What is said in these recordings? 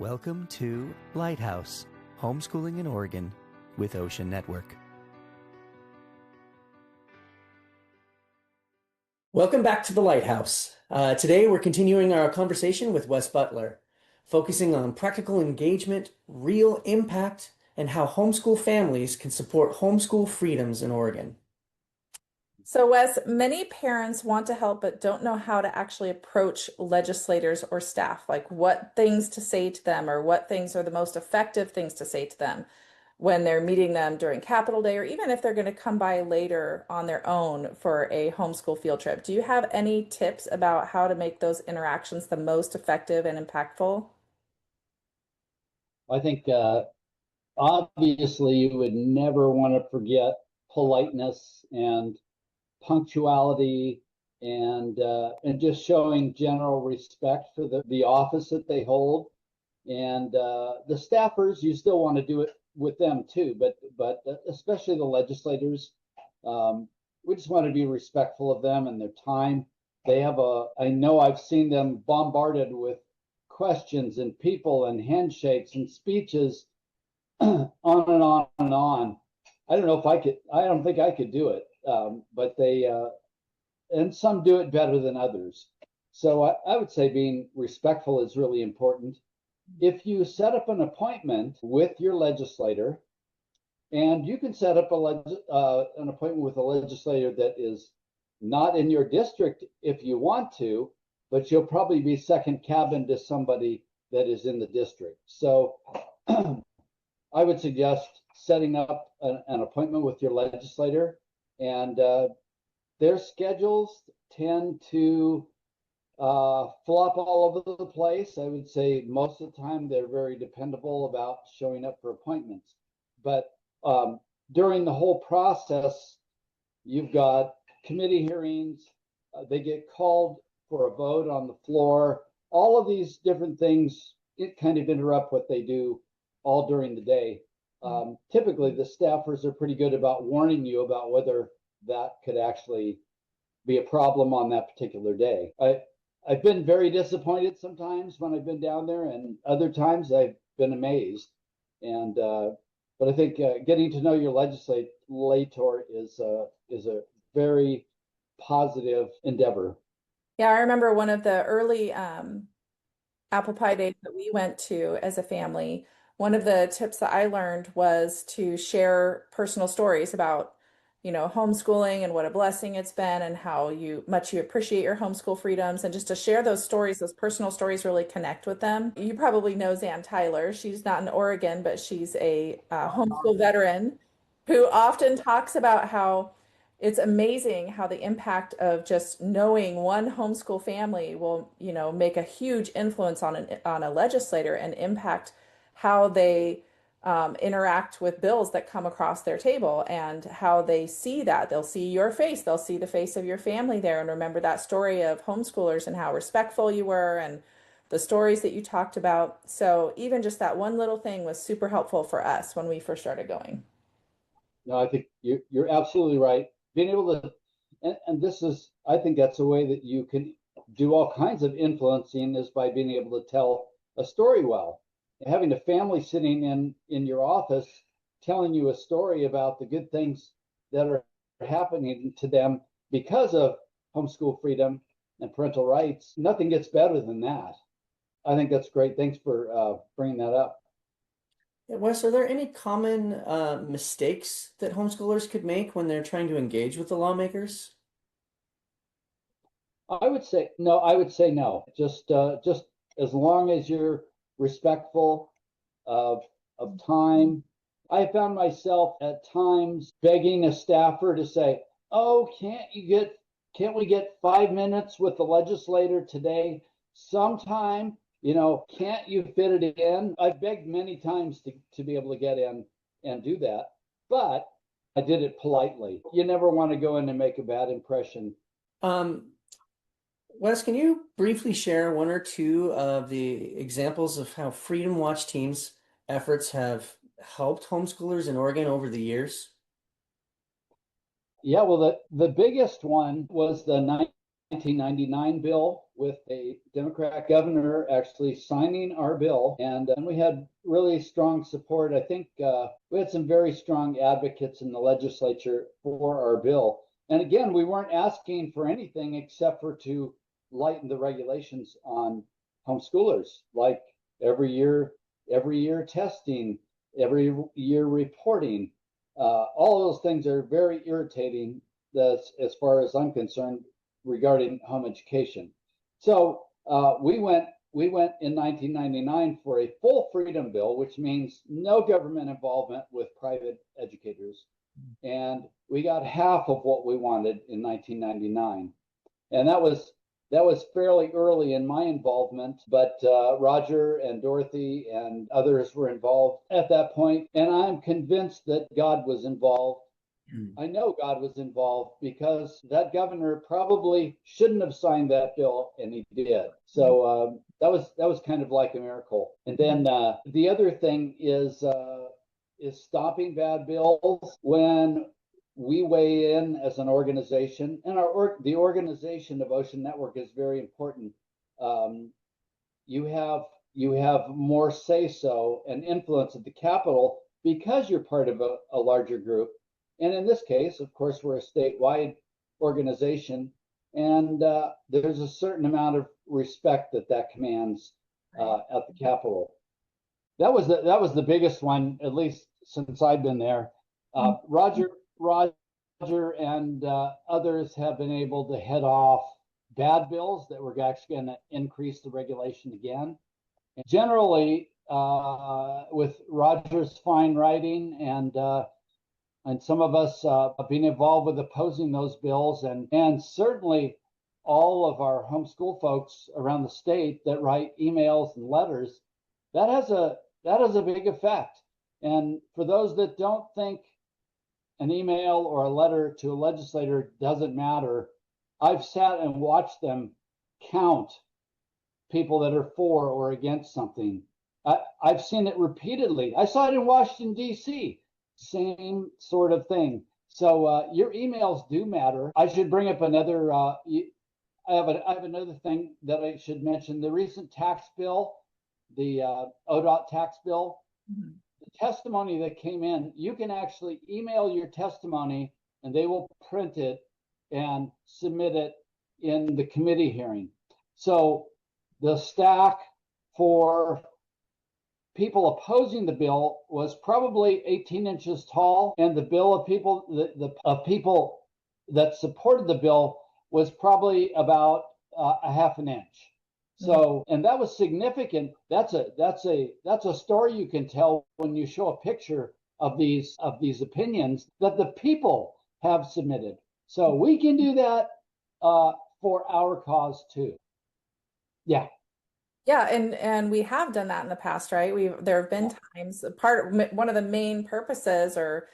Welcome to Lighthouse, Homeschooling in Oregon with OCEANetwork. Welcome back to the Lighthouse. Today we're continuing our conversation with Wes Butler, focusing on practical engagement, real impact, and how homeschool families can support homeschool freedoms in Oregon. So, Wes, many parents want to help but don't know how to actually approach legislators or staff, like what things to say to them or what things are the most effective things to say to them when they're meeting them during Capitol Day or even if they're going to come by later on their own for a homeschool field trip. Do you have any tips about how to make those interactions the most effective and impactful? I think obviously you would never want to forget politeness and punctuality and just showing general respect for the office that they hold. And the staffers, you still want to do it with them too, but especially the legislators, we just want to be respectful of them and their time. I know I've seen them bombarded with questions and people and handshakes and speeches on and on and on. I don't know if I could, I don't think I could do it. But and some do it better than others. So I would say being respectful is really important. If you set up an appointment with your legislator, and you can set up an appointment with a legislator that is not in your district if you want to, but you'll probably be second cabin to somebody that is in the district. So I would suggest setting up an appointment with your legislator, and their schedules tend to flop all over the place. I would say most of the time they're very dependable about showing up for appointments. But during the whole process, you've got committee hearings, they get called for a vote on the floor. All of these different things, it kind of interrupt what they do all during the day. Typically, the staffers are pretty good about warning you about whether that could actually be a problem on that particular day. I've been very disappointed sometimes when I've been down there, and other times I've been amazed. And but I think getting to know your legislator is a very positive endeavor. Yeah, I remember one of the early apple pie days that we went to as a family. One of the tips that I learned was to share personal stories about, homeschooling and what a blessing it's been and how much you appreciate your homeschool freedoms, and just to share those stories, those personal stories, really connect with them. You probably know Zan Tyler. She's not in Oregon, but she's a homeschool veteran who often talks about how it's amazing how the impact of just knowing one homeschool family will, make a huge influence on a legislator and impact how they interact with bills that come across their table and how they see that. They'll see your face, they'll see the face of your family there, and remember that story of homeschoolers and how respectful you were and the stories that you talked about. So even just that one little thing was super helpful for us when we first started going. No, I think you're absolutely right. Being able to, and this is, I think that's a way that you can do all kinds of influencing, is by being able to tell a story well. Having a family sitting in your office telling you a story about the good things that are happening to them because of homeschool freedom and parental rights, nothing gets better than that. I think that's great. Thanks for bringing that up. Wes, are there any common mistakes that homeschoolers could make when they're trying to engage with the lawmakers? I would say no. I would say no. Just as long as you're respectful of time. I found myself at times begging a staffer to say, "Oh, can't we get 5 minutes with the legislator today sometime? Can't you fit it in?" I've begged many times to be able to get in and do that, but I did it politely. You never want to go in and make a bad impression. Wes, can you briefly share one or two of the examples of how Freedom Watch teams' efforts have helped homeschoolers in Oregon over the years? Yeah, well, the biggest one was the 1999 bill with a Democrat governor actually signing our bill. And we had really strong support. I think we had some very strong advocates in the legislature for our bill. And again, we weren't asking for anything except for to lighten the regulations on homeschoolers, like every year testing, every year reporting. All of those things are very irritating as far as I'm concerned regarding home education. So we went in 1999 for a full freedom bill, which means no government involvement with private educators. And we got half of what we wanted in 1999. And that was fairly early in my involvement, but Roger and Dorothy and others were involved at that point. And I'm convinced that God was involved. I know God was involved because that governor probably shouldn't have signed that bill, and he did. So that was kind of like a miracle. And then the other thing is stopping bad bills when we weigh in as an organization, and the organization of OCEANetwork is very important. You have more say-so and influence at the Capitol because you're part of a larger group. And in this case, of course, we're a statewide organization, and there's a certain amount of respect that commands at the Capitol. That was the biggest one, at least since I've been there. Roger and others have been able to head off bad bills that were actually going to increase the regulation again. And generally, with Roger's fine writing and some of us being involved with opposing those bills, and certainly all of our homeschool folks around the state that write emails and letters, that has a big effect. And for those that don't think an email or a letter to a legislator doesn't matter, I've sat and watched them count people that are for or against something. I've seen it repeatedly. I saw it in Washington, D.C., same sort of thing. So your emails do matter. I should bring up another, I have another thing that I should mention. The recent tax bill, the ODOT tax bill, the testimony that came in, you can actually email your testimony and they will print it and submit it in the committee hearing. So the stack for people opposing the bill was probably 18 inches tall, and the bill of people that supported the bill was probably about a half an inch. So, and that was significant. That's a story you can tell when you show a picture of these opinions that the people have submitted. So we can do that for our cause too. Yeah. Yeah, and we have done that in the past, right? There have been times one of the main purposes or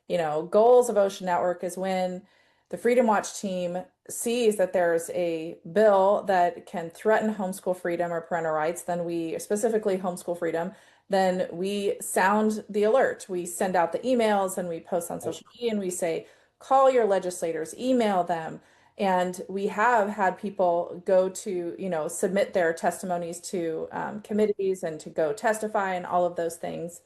goals of OCEANetwork is when the Freedom Watch team sees that there's a bill that can threaten homeschool freedom or parental rights, then we specifically homeschool freedom, then we sound the alert. We send out the emails and we post on social media and we say, call your legislators, email them. And we have had people go to, submit their testimonies to committees and to go testify and all of those things.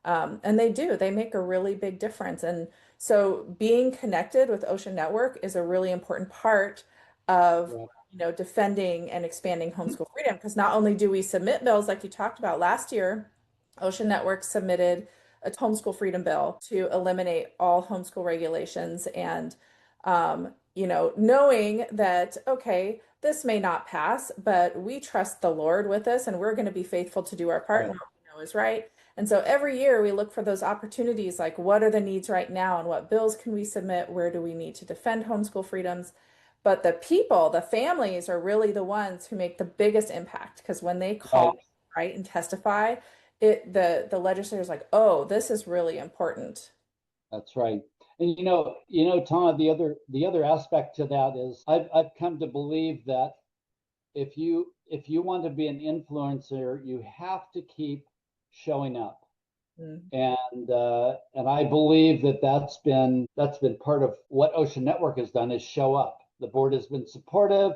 And they make a really big difference. And so being connected with OCEANetwork is a really important part of, defending and expanding homeschool freedom. Because not only do we submit bills like you talked about last year, OCEANetwork submitted a homeschool freedom bill to eliminate all homeschool regulations and knowing that, okay, this may not pass, but we trust the Lord with us and we're going to be faithful to do our part and what we know is right. And so every year we look for those opportunities, like what are the needs right now and what bills can we submit? Where do we need to defend homeschool freedoms? But the people, the families are really the ones who make the biggest impact because when they call, right, and testify, the legislators like, oh, this is really important. That's right. And Tom, the other aspect to that is I've come to believe that if you want to be an influencer, you have to keep showing up. And I believe that's been part of what OCEANetwork has done is show up. The board has been supportive.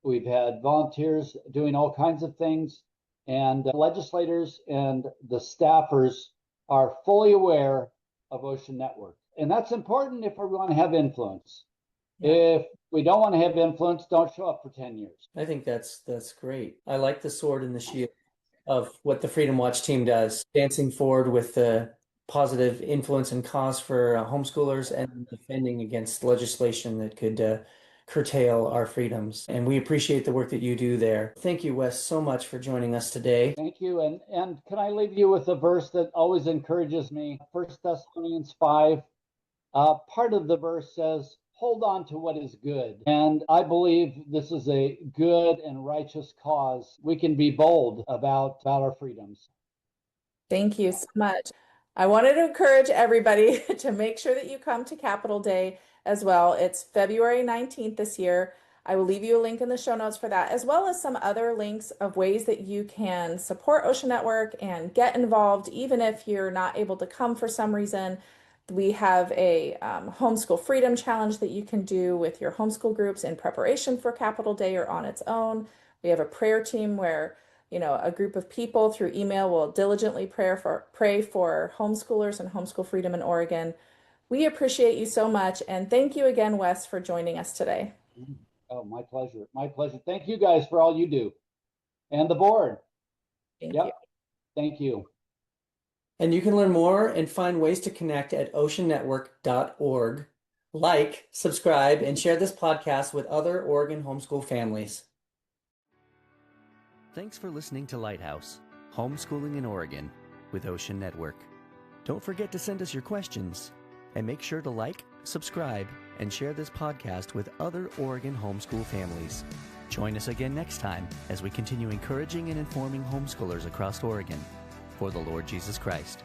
We've had volunteers doing all kinds of things, and legislators and the staffers are fully aware of OCEANetwork. And that's important if we want to have influence. Yeah. If we don't want to have influence, don't show up for 10 years. I think that's great. I like the sword and the shield of what the Freedom Watch team does, dancing forward with the positive influence and cause for homeschoolers and defending against legislation that could curtail our freedoms. And we appreciate the work that you do there. Thank you, Wes, so much for joining us today. Thank you. And can I leave you with a verse that always encourages me? 1 Thessalonians 5. Part of the verse says, hold on to what is good. And I believe this is a good and righteous cause. We can be bold about our freedoms. Thank you so much. I wanted to encourage everybody to make sure that you come to Capitol Day as well. It's February 19th this year. I will leave you a link in the show notes for that, as well as some other links of ways that you can support OCEANetwork and get involved, even if you're not able to come for some reason. We have a homeschool freedom challenge that you can do with your homeschool groups in preparation for Capitol Day or on its own. We have a prayer team where a group of people through email will diligently pray for homeschoolers and homeschool freedom in Oregon. We appreciate you so much, and thank you again, Wes, for joining us today. Oh, my pleasure. My pleasure. Thank you guys for all you do, and the board. Thank you. Thank you. And you can learn more and find ways to connect at oceannetwork.org. Like, subscribe, and share this podcast with other Oregon homeschool families. Thanks for listening to Lighthouse, Homeschooling in Oregon with OCEANetwork. Don't forget to send us your questions, and make sure to like, subscribe, and share this podcast with other Oregon homeschool families. Join us again next time as we continue encouraging and informing homeschoolers across Oregon for the Lord Jesus Christ.